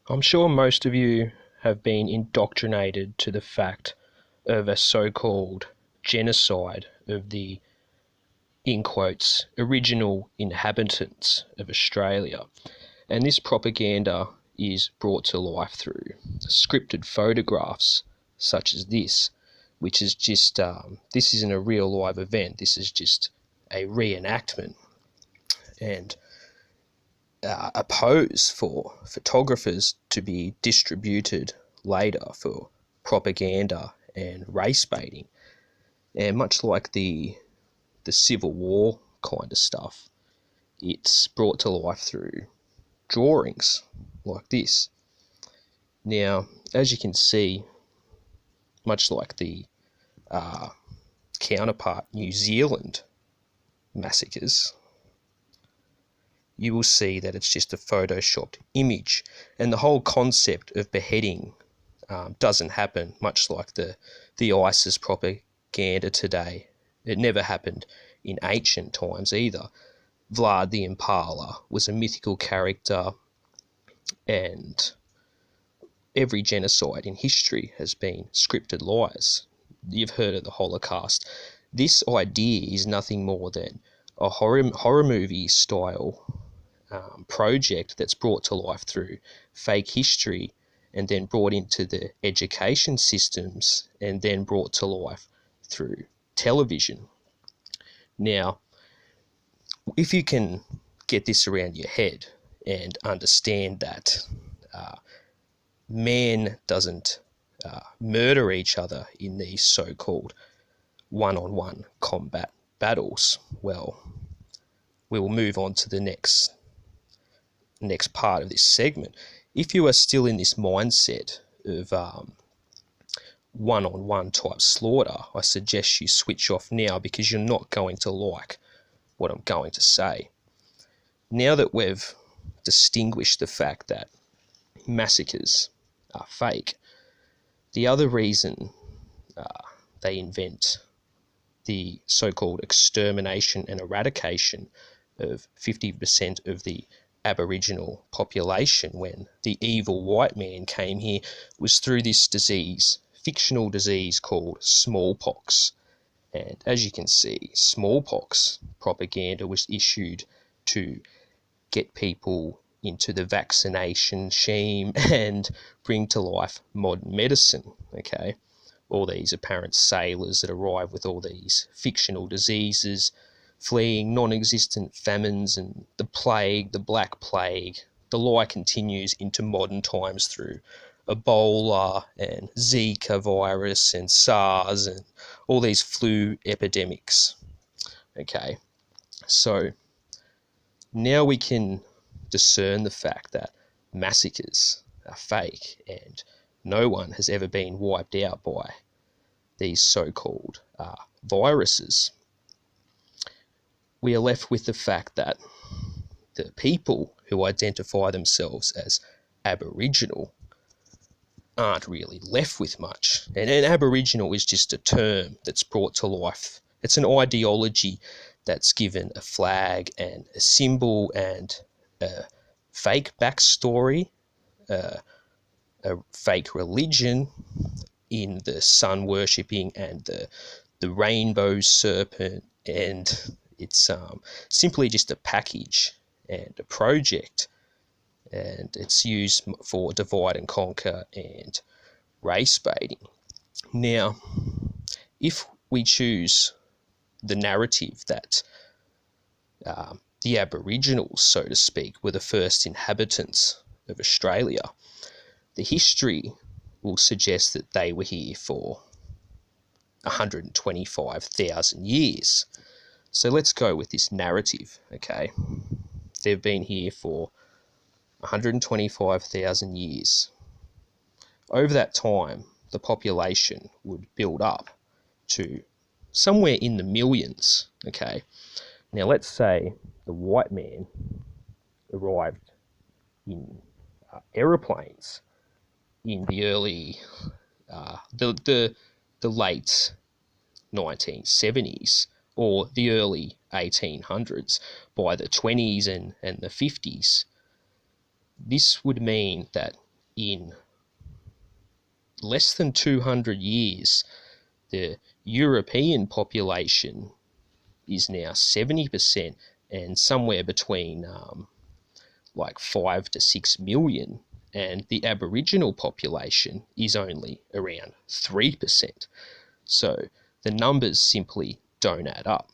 I'm sure most of you have been indoctrinated to the fact of a so-called genocide of the, in quotes, original inhabitants of Australia. And this propaganda is brought to life through scripted photographs such as this, which is just, this isn't a real live event, this is just a reenactment. And a pose for photographers to be distributed later for propaganda and race baiting. And much like the Civil War kind of stuff, it's brought to life through drawings like this. Now, as you can see, much like the counterpart New Zealand massacres, you will see that it's just a photoshopped image. And the whole concept of beheading doesn't happen, much like the ISIS propaganda today. It never happened in ancient times either. Vlad the Impaler was a mythical character, and every genocide in history has been scripted lies. You've heard of the Holocaust. This idea is nothing more than a horror movie style project that's brought to life through fake history and then brought into the education systems and then brought to life through television. Now, if you can get this around your head and understand that man doesn't murder each other in these so-called one-on-one combat battles, well, we will move on to the next part of this segment. If you are still in this mindset of one-on-one type slaughter, I suggest you switch off now, because you're not going to like what I'm going to say. Now that we've distinguished the fact that massacres are fake, the other reason they invent the so-called extermination and eradication of 50% of the Aboriginal population when the evil white man came here was through this disease, fictional disease called smallpox. And as you can see, smallpox propaganda was issued to get people into the vaccination scheme and bring to life modern medicine, okay? All these apparent sailors that arrive with all these fictional diseases, fleeing non-existent famines and the plague, the Black Plague. The lie continues into modern times through Ebola and Zika virus and SARS and all these flu epidemics. Okay, so now we can discern the fact that massacres are fake and no one has ever been wiped out by these so-called viruses. We are left with the fact that the people who identify themselves as Aboriginal aren't really left with much. And an Aboriginal is just a term that's brought to life. It's an ideology that's given a flag and a symbol and a fake backstory, a fake religion in the sun worshipping and the rainbow serpent, and it's simply just a package and a project, and it's used for divide and conquer and race baiting. Now, if we choose the narrative that the Aboriginals, so to speak, were the first inhabitants of Australia, the history will suggest that they were here for 125,000 years. So let's go with this narrative, okay? They've been here for 125,000 years. Over that time, the population would build up to somewhere in the millions, okay? Now let's say the white man arrived in aeroplanes in the early, the late 1970s or the early 1800s. By the 20s and the 50s, this would mean that in less than 200 years, the European population is now 70%, and somewhere between like 5 to 6 million, and the Aboriginal population is only around 3%. So the numbers simply don't add up.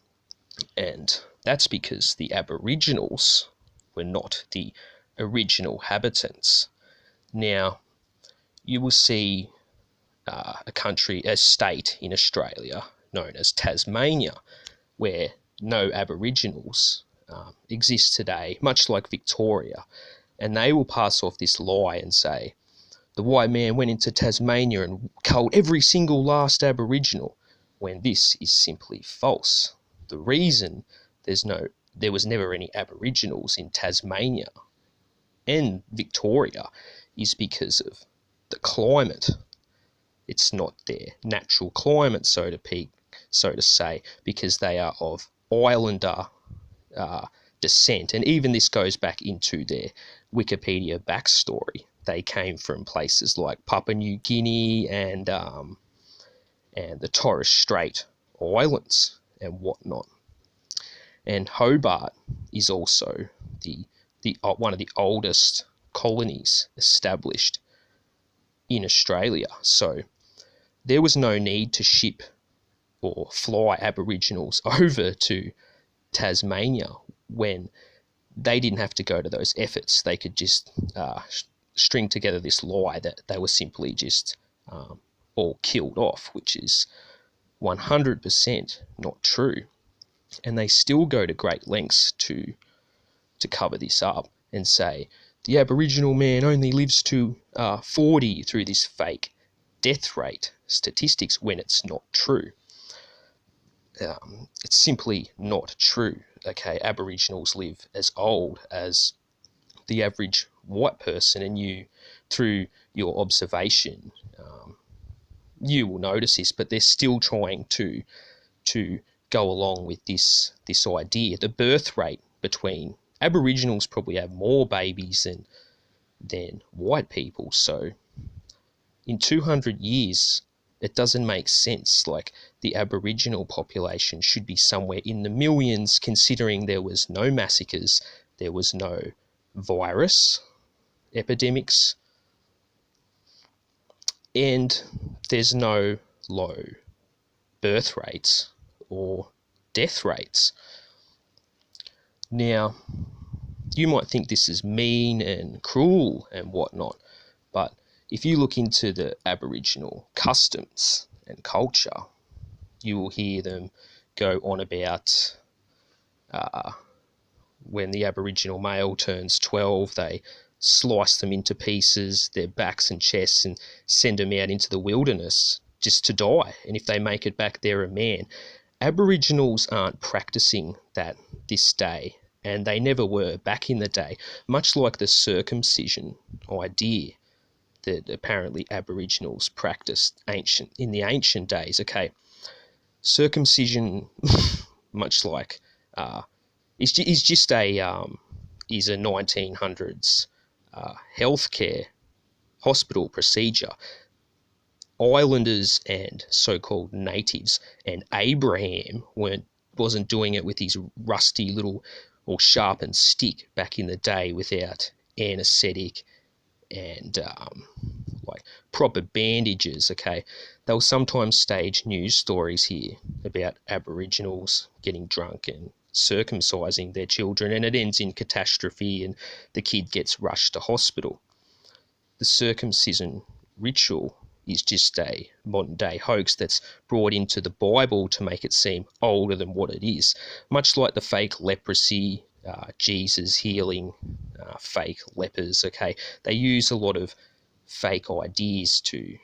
And that's because the Aboriginals were not the original habitants. Now, you will see a state in Australia known as Tasmania, where no Aboriginals exist today, much like Victoria. And they will pass off this lie and say, the white man went into Tasmania and culled every single last Aboriginal, when this is simply false. The reason there was never any Aboriginals in Tasmania and Victoria is because of the climate. It's not their natural climate, so to say, because they are of islander descent. And even this goes back into their Wikipedia backstory. They came from places like Papua New Guinea and the Torres Strait Islands and whatnot. And Hobart is also the one of the oldest colonies established in Australia. So there was no need to ship or fly Aboriginals over to Tasmania when they didn't have to go to those efforts. They could just string together this lie that they were simply just all killed off, which is 100% not true. And they still go to great lengths to cover this up and say the Aboriginal man only lives to 40 through this fake death rate statistics, when it's not true. It's simply not true. Okay, Aboriginals live as old as the average white person, and you, through your observation, you will notice this, but they're still trying to go along with this idea. The birth rate between Aboriginals probably have more babies than white people, so in 200 years, it doesn't make sense. Like, the Aboriginal population should be somewhere in the millions, considering there was no massacres, there was no virus epidemics, and there's no low birth rates or death rates. Now, you might think this is mean and cruel and whatnot, but if you look into the Aboriginal customs and culture, you will hear them go on about when the Aboriginal male turns 12, they slice them into pieces, their backs and chests, and send them out into the wilderness just to die. And if they make it back, they're a man. Aboriginals aren't practicing that this day, and they never were back in the day, much like the circumcision idea that apparently Aboriginals practiced in the ancient days. Okay, circumcision, much like is a 1900s healthcare hospital procedure. Islanders and so-called natives and Abraham wasn't doing it with his rusty little or sharpened stick back in the day without anaesthetic and like proper bandages. Okay, they'll sometimes stage news stories here about Aboriginals getting drunk and circumcising their children, and it ends in catastrophe and the kid gets rushed to hospital. The circumcision ritual is just a modern day hoax that's brought into the Bible to make it seem older than what it is, much like the fake leprosy, Jesus healing fake lepers. Okay, they use a lot of fake ideas to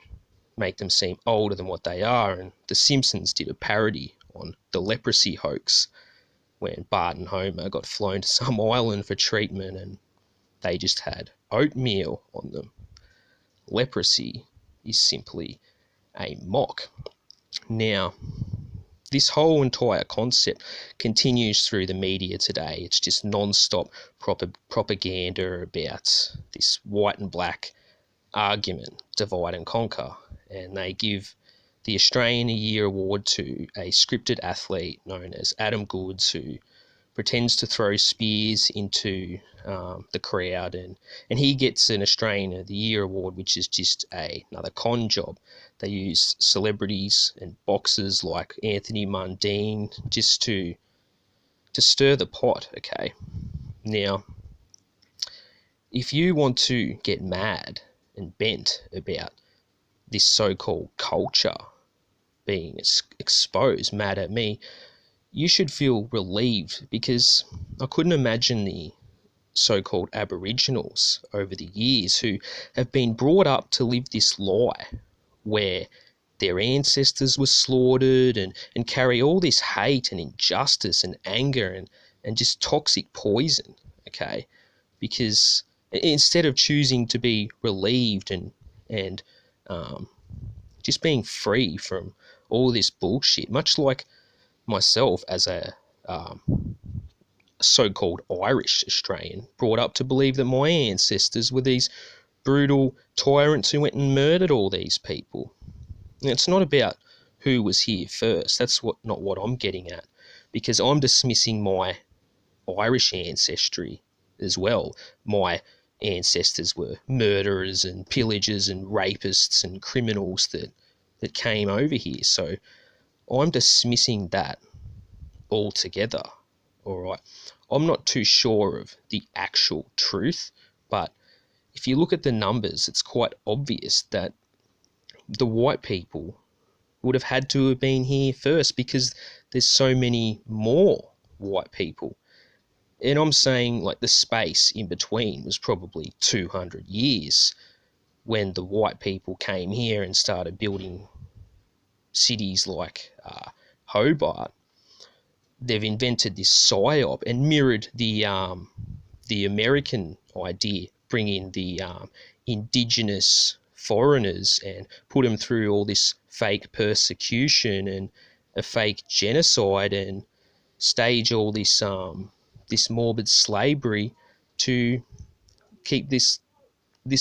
make them seem older than what they are, and The Simpsons did a parody on the leprosy hoax when Bart and Homer got flown to some island for treatment and they just had oatmeal on them. Leprosy is simply a mock. Now, this whole entire concept continues through the media today. It's just non-stop propaganda about this white and black argument, divide and conquer, and they give the Australian of the Year award to a scripted athlete known as Adam Goodes, who pretends to throw spears into the crowd, and he gets an Australian of the Year award, which is just another con job. They use celebrities and boxers like Anthony Mundine just to stir the pot, okay? Now, if you want to get mad and bent about this so-called culture being exposed, mad at me, you should feel relieved, because I couldn't imagine the so-called Aboriginals over the years who have been brought up to live this lie where their ancestors were slaughtered and carry all this hate and injustice and anger and just toxic poison, okay? Because instead of choosing to be relieved and just being free from all this bullshit, much like myself as a so-called Irish Australian, brought up to believe that my ancestors were these brutal tyrants who went and murdered all these people. Now, it's not about who was here first. That's not what I'm getting at, because I'm dismissing my Irish ancestry as well. My ancestors were murderers and pillagers and rapists and criminals that came over here. So I'm dismissing that altogether, all right? I'm not too sure of the actual truth, but if you look at the numbers, it's quite obvious that the white people would have had to have been here first, because there's so many more white people. And I'm saying, like, the space in between was probably 200 years when the white people came here and started building cities like Hobart. They've invented this psyop and mirrored the American idea, bring in the indigenous foreigners and put them through all this fake persecution and a fake genocide, and stage all this this morbid slavery to keep this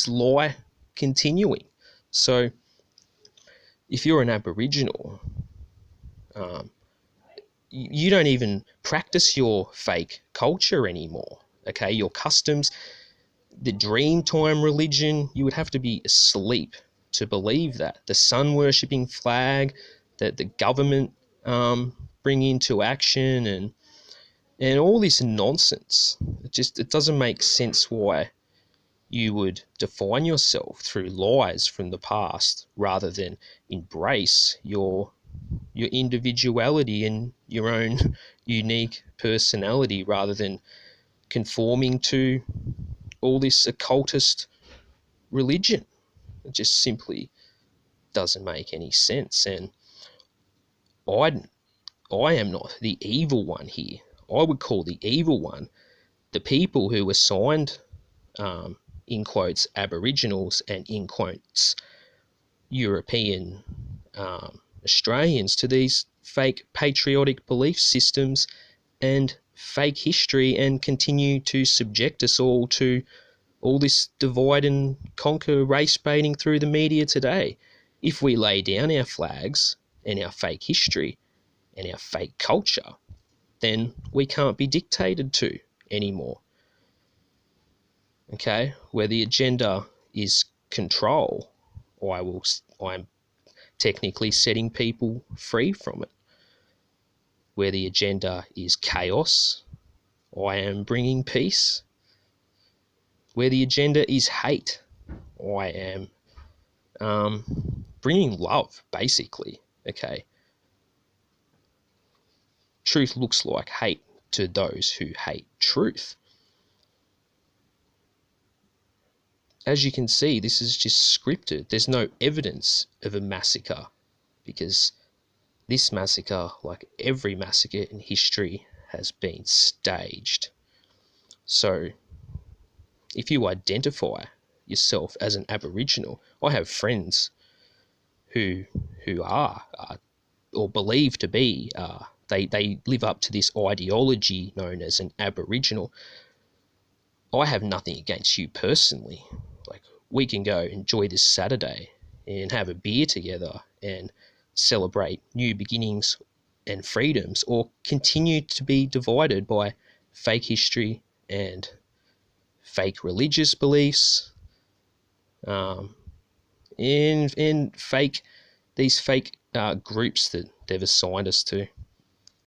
lie continuing. So if you're an Aboriginal, you don't even practice your fake culture anymore, okay? Your customs, the Dreamtime religion, you would have to be asleep to believe that. The sun worshipping flag that the government bring into action, and all this nonsense. It doesn't make sense why you would define yourself through lies from the past rather than embrace your individuality and your own unique personality, rather than conforming to all this occultist religion. It just simply doesn't make any sense. And I am not the evil one here. I would call the evil one the people who assigned, in quotes, Aboriginals and in quotes, European Australians to these fake patriotic belief systems and fake history, and continue to subject us all to all this divide and conquer race baiting through the media today. If we lay down our flags and our fake history and our fake culture, then we can't be dictated to anymore. Okay, where the agenda is control, I'm technically setting people free from it. Where the agenda is chaos, I am bringing peace. Where the agenda is hate, I am bringing love, basically. Okay. Truth looks like hate to those who hate truth. As you can see, this is just scripted. There's no evidence of a massacre, because this massacre, like every massacre in history, has been staged. So, if you identify yourself as an Aboriginal, I have friends who are or believe to be, they live up to this ideology known as an Aboriginal. I have nothing against you personally. Like, we can go enjoy this Saturday and have a beer together and celebrate new beginnings and freedoms, or continue to be divided by fake history and fake religious beliefs, and these fake groups that they've assigned us to.